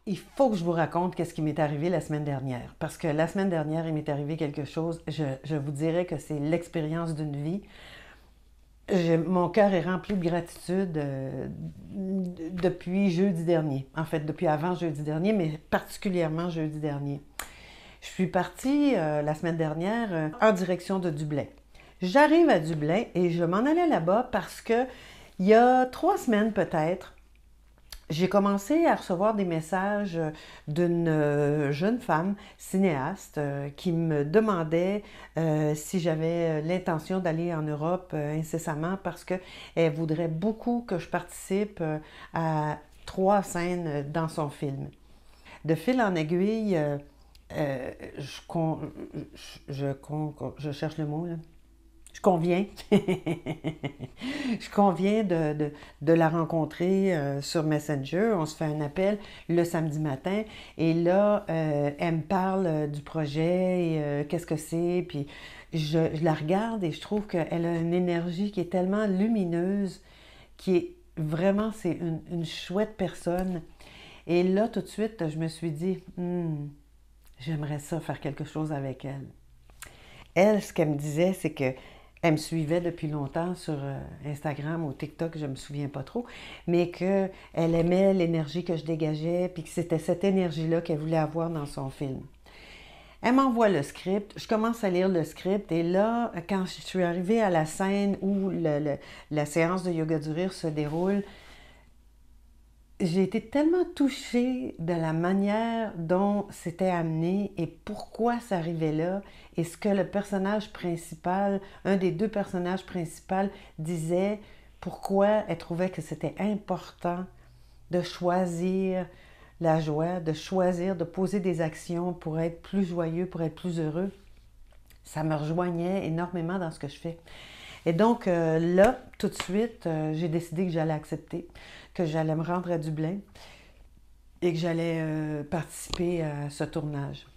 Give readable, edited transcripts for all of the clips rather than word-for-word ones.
il faut que je vous raconte qu'est-ce qui m'est arrivé la semaine dernière. Parce que la semaine dernière, il m'est arrivé quelque chose, je vous dirais que c'est l'expérience d'une vie. Mon cœur est rempli de gratitude depuis jeudi dernier. En fait, depuis avant jeudi dernier, mais particulièrement jeudi dernier. Je suis partie la semaine dernière en direction de Dublin. J'arrive à Dublin et je m'en allais là-bas parce que il y a 3 semaines peut-être, j'ai commencé à recevoir des messages d'une jeune femme cinéaste qui me demandait si j'avais l'intention d'aller en Europe incessamment parce qu'elle voudrait beaucoup que je participe à 3 scènes dans son film. De fil en aiguille, je cherche le mot, là. Je conviens. Je conviens de la rencontrer sur Messenger. On se fait un appel le samedi matin. Et là, elle me parle du projet et qu'est-ce que c'est. Puis je la regarde et je trouve qu'elle a une énergie qui est tellement lumineuse, qui est vraiment, c'est une chouette personne. Et là, tout de suite, je me suis dit, j'aimerais ça faire quelque chose avec elle. Elle, ce qu'elle me disait, c'est que elle me suivait depuis longtemps sur Instagram ou TikTok, je ne me souviens pas trop, mais qu'elle aimait l'énergie que je dégageais, puis que c'était cette énergie-là qu'elle voulait avoir dans son film. Elle m'envoie le script, je commence à lire le script, et là, quand je suis arrivée à la scène où la séance de yoga du rire se déroule, j'ai été tellement touchée de la manière dont c'était amené et pourquoi ça arrivait là et ce que le personnage principal, un des deux personnages principaux disait, pourquoi elle trouvait que c'était important de choisir la joie, de choisir de poser des actions pour être plus joyeux, pour être plus heureux. Ça me rejoignait énormément dans ce que je fais. Et donc là, tout de suite, j'ai décidé que j'allais accepter, que j'allais me rendre à Dublin et que j'allais participer à ce tournage.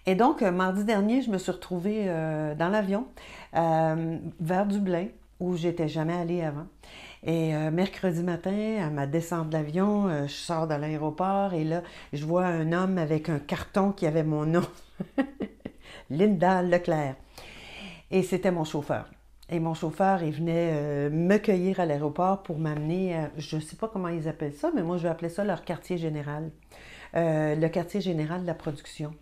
Et donc, mardi dernier, je me suis retrouvée dans l'avion vers Dublin, où j'étais jamais allée avant. Et mercredi matin, à ma descente de l'avion, je sors de l'aéroport et là, je vois un homme avec un carton qui avait mon nom, Linda Leclerc. Et c'était mon chauffeur. Et mon chauffeur, il venait me cueillir à l'aéroport pour m'amener, je ne sais pas comment ils appellent ça, mais moi je vais appeler ça leur quartier général. Le quartier général de la production.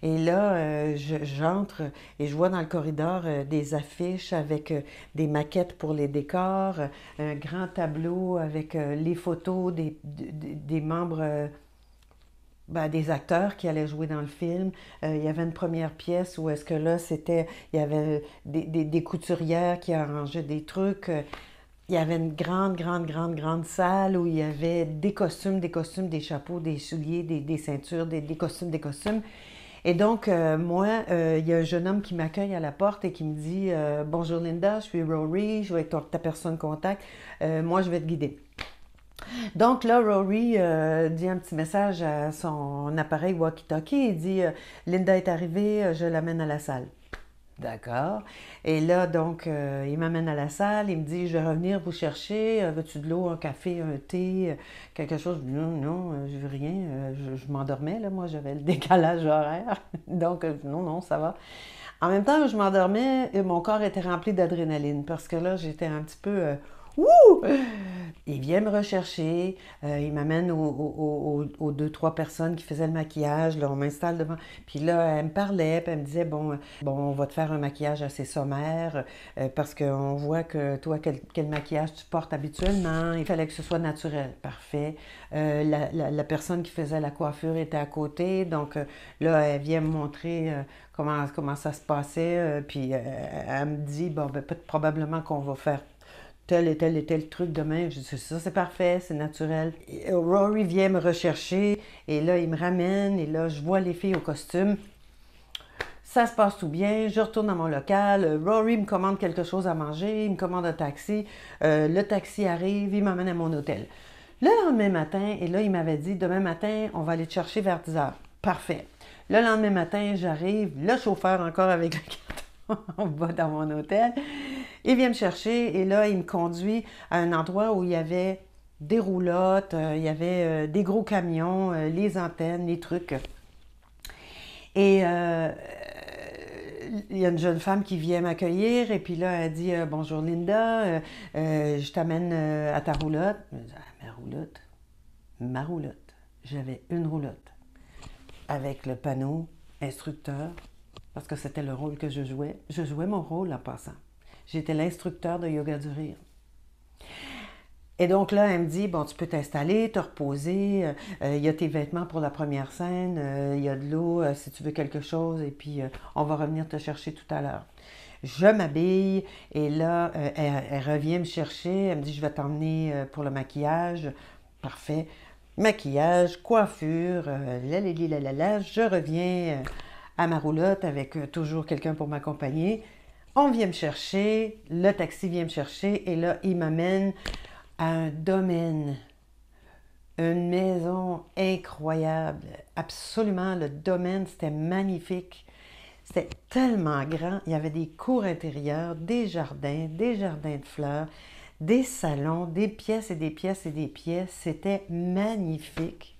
Et là, j'entre et je vois dans le corridor des affiches avec des maquettes pour les décors, un grand tableau avec les photos des membres des acteurs qui allaient jouer dans le film. Il y avait une première pièce où est-ce que là, il y avait des couturières qui arrangeaient des trucs. Il y avait une grande, grande, grande, grande salle où il y avait des costumes, des chapeaux, des souliers, des ceintures, des costumes, des costumes. Et donc, moi, il y a un jeune homme qui m'accueille à la porte et qui me dit Bonjour Linda, je suis Rory, je vais être ta personne contact. Moi, je vais te guider. Donc là, Rory dit un petit message à son appareil walkie-talkie. Il dit Linda est arrivée, je l'amène à la salle. D'accord. Et là, donc, il m'amène à la salle, il me dit je vais revenir vous chercher. Veux-tu de l'eau, un café, un thé, quelque chose? Non, non, je veux rien. Je m'endormais, là, moi, j'avais le décalage horaire. Donc, non, non, ça va. En même temps, je m'endormais et mon corps était rempli d'adrénaline parce que là, j'étais un petit peu Wouh! Il vient me rechercher, il m'amène aux deux, trois personnes qui faisaient le maquillage. Là, on m'installe devant. Puis là, elle me parlait, puis elle me disait, bon, on va te faire un maquillage assez sommaire parce qu'on voit que toi, quel maquillage tu portes habituellement. Il fallait que ce soit naturel. Parfait. La personne qui faisait la coiffure était à côté. Donc là, elle vient me montrer comment ça se passait. Puis elle me dit, bon, ben, probablement qu'on va faire tel et tel truc demain. Je dis, ça, c'est parfait, c'est naturel. Et Rory vient me rechercher et là, il me ramène et là, je vois les filles au costume. Ça se passe tout bien, je retourne dans mon local. Rory me commande quelque chose à manger, il me commande un taxi. Le taxi arrive, il m'emmène à mon hôtel. Le lendemain matin, et là, il m'avait dit, demain matin, on va aller te chercher vers 10 heures. Parfait. Le lendemain matin, j'arrive, le chauffeur encore avec le carton, on va dans mon hôtel. Il vient me chercher et là, il me conduit à un endroit où il y avait des roulottes, il y avait des gros camions, les antennes, les trucs. Et il y a une jeune femme qui vient m'accueillir et puis là, elle dit bonjour Linda, je t'amène à ta roulotte. Je me dis, ah, ma roulotte? Ma roulotte. J'avais une roulotte avec le panneau instructeur parce que c'était le rôle que je jouais. Je jouais mon rôle en passant. J'étais l'instructeur de yoga du rire. Et donc là, elle me dit, bon, tu peux t'installer, te reposer, il y a tes vêtements pour la première scène, il y a de l'eau si tu veux quelque chose, et puis on va revenir te chercher tout à l'heure. Je m'habille, et là, elle revient me chercher, elle me dit, je vais t'emmener pour le maquillage. Parfait. Maquillage, coiffure, je reviens à ma roulotte avec toujours quelqu'un pour m'accompagner. On vient me chercher, le taxi vient me chercher, et là, il m'amène à un domaine, une maison incroyable. Absolument, le domaine, c'était magnifique. C'était tellement grand. Il y avait des cours intérieures, des jardins de fleurs, des salons, des pièces et des pièces et des pièces. C'était magnifique.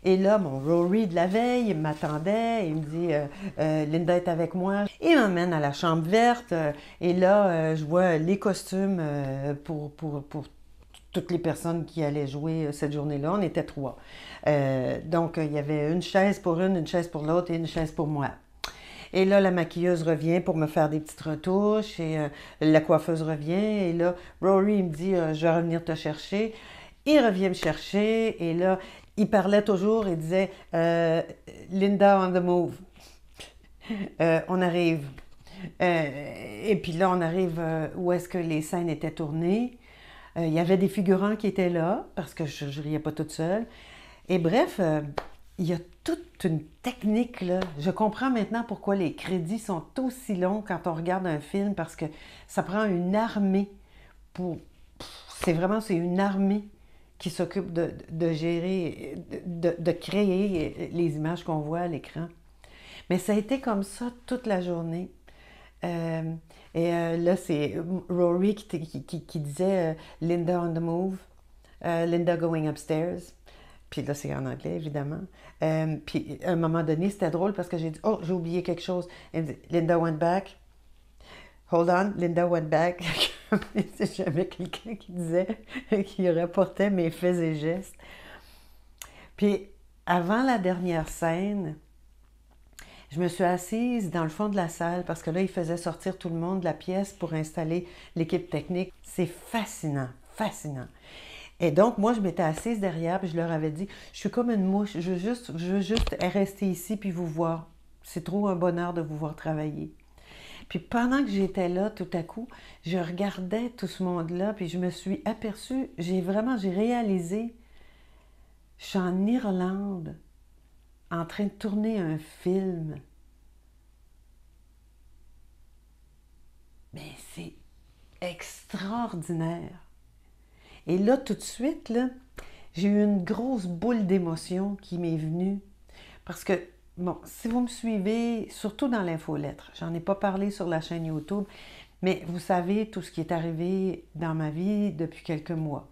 Et là, mon Rory de la veille m'attendait, il me dit Linda est avec moi. Il m'emmène à la chambre verte et là, je vois les costumes pour toutes les personnes qui allaient jouer cette journée-là. On était 3. Donc, il y avait une chaise pour une chaise pour l'autre et une chaise pour moi. Et là, la maquilleuse revient pour me faire des petites retouches et la coiffeuse revient. Et là, Rory, il me dit je vais revenir te chercher. Il revient me chercher et là, il parlait toujours et disait Linda on the move. On arrive. Et puis là, on arrive où est-ce que les scènes étaient tournées. Il y avait des figurants qui étaient là parce que je ne riais pas toute seule. Et bref, il y a toute une technique là. Je comprends maintenant pourquoi les crédits sont aussi longs quand on regarde un film parce que ça prend une armée pour. C'est une armée qui s'occupe de gérer, de créer les images qu'on voit à l'écran. Mais ça a été comme ça toute la journée. Là, c'est Rory qui disait Linda on the move, Linda going upstairs. Puis là, c'est en anglais, évidemment. Puis à un moment donné, c'était drôle parce que j'ai dit oh, j'ai oublié quelque chose. Elle me dit Linda went back. Hold on, Linda went back. J'avais quelqu'un qui disait, qui rapportait mes faits et gestes. Puis, avant la dernière scène, je me suis assise dans le fond de la salle parce que là, il faisait sortir tout le monde de la pièce pour installer l'équipe technique. C'est fascinant, fascinant. Et donc, moi, je m'étais assise derrière puis je leur avais dit, je suis comme une mouche, je veux juste rester ici puis vous voir. C'est trop un bonheur de vous voir travailler. Puis pendant que j'étais là, tout à coup, je regardais tout ce monde-là, puis je me suis aperçue, j'ai réalisé, je suis en Irlande, en train de tourner un film. Mais c'est extraordinaire. Et là, tout de suite, là, j'ai eu une grosse boule d'émotion qui m'est venue, parce que bon, si vous me suivez, surtout dans l'infolettre, j'en ai pas parlé sur la chaîne YouTube, mais vous savez tout ce qui est arrivé dans ma vie depuis quelques mois.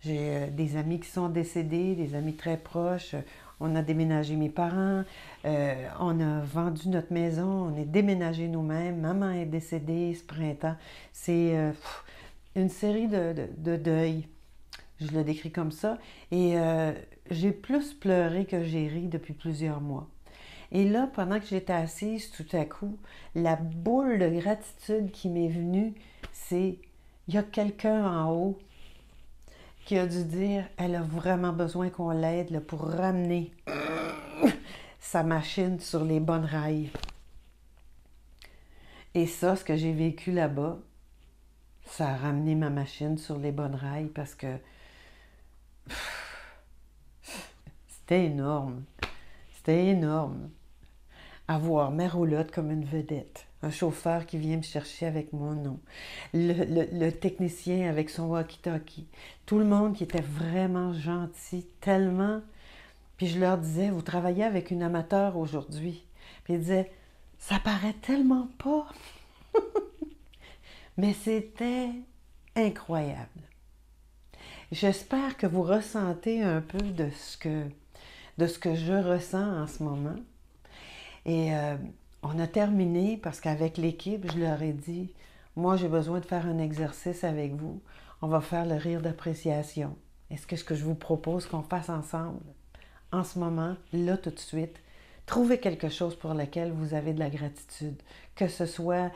J'ai des amis qui sont décédés, des amis très proches. On a déménagé mes parents, on a vendu notre maison, on est déménagé nous-mêmes. Maman est décédée ce printemps. C'est une série de deuils. Je le décris comme ça. Et j'ai plus pleuré que j'ai ri depuis plusieurs mois. Et là, pendant que j'étais assise, tout à coup, la boule de gratitude qui m'est venue, c'est il y a quelqu'un en haut qui a dû dire elle a vraiment besoin qu'on l'aide là, pour ramener sa machine sur les bonnes rails. Et ça, ce que j'ai vécu là-bas, ça a ramené ma machine sur les bonnes rails parce que c'était énorme. C'était énorme. Avoir ma roulotte comme une vedette. Un chauffeur qui vient me chercher avec mon nom. Le technicien avec son walkie-talkie. Tout le monde qui était vraiment gentil, tellement. Puis je leur disais, vous travaillez avec une amateur aujourd'hui. Puis ils disaient, ça paraît tellement pas. Mais c'était incroyable. J'espère que vous ressentez un peu de ce que je ressens en ce moment. Et on a terminé parce qu'avec l'équipe, je leur ai dit, moi j'ai besoin de faire un exercice avec vous. On va faire le rire d'appréciation. Est-ce que je vous propose qu'on fasse ensemble, en ce moment, là tout de suite, trouvez quelque chose pour lequel vous avez de la gratitude, que ce soit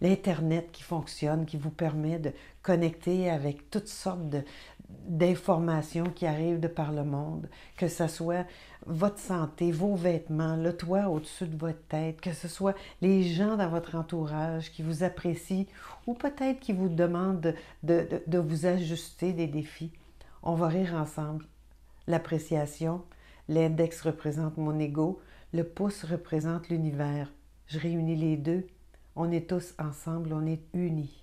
l'Internet qui fonctionne, qui vous permet de connecter avec toutes sortes d'informations qui arrivent de par le monde, que ce soit votre santé, vos vêtements, le toit au-dessus de votre tête, que ce soit les gens dans votre entourage qui vous apprécient ou peut-être qui vous demandent de vous ajuster des défis. On va rire ensemble. L'appréciation, l'index représente mon ego, le pouce représente l'univers. Je réunis les deux. On est tous ensemble, on est unis.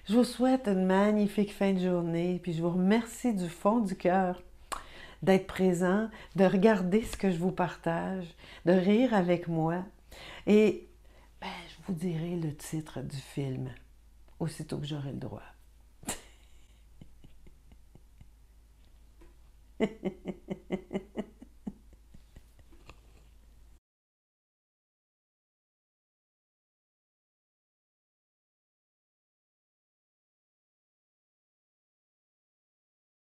Je vous souhaite une magnifique fin de journée, puis je vous remercie du fond du cœur d'être présent, de regarder ce que je vous partage, de rire avec moi. Et ben, je vous dirai le titre du film, aussitôt que j'aurai le droit.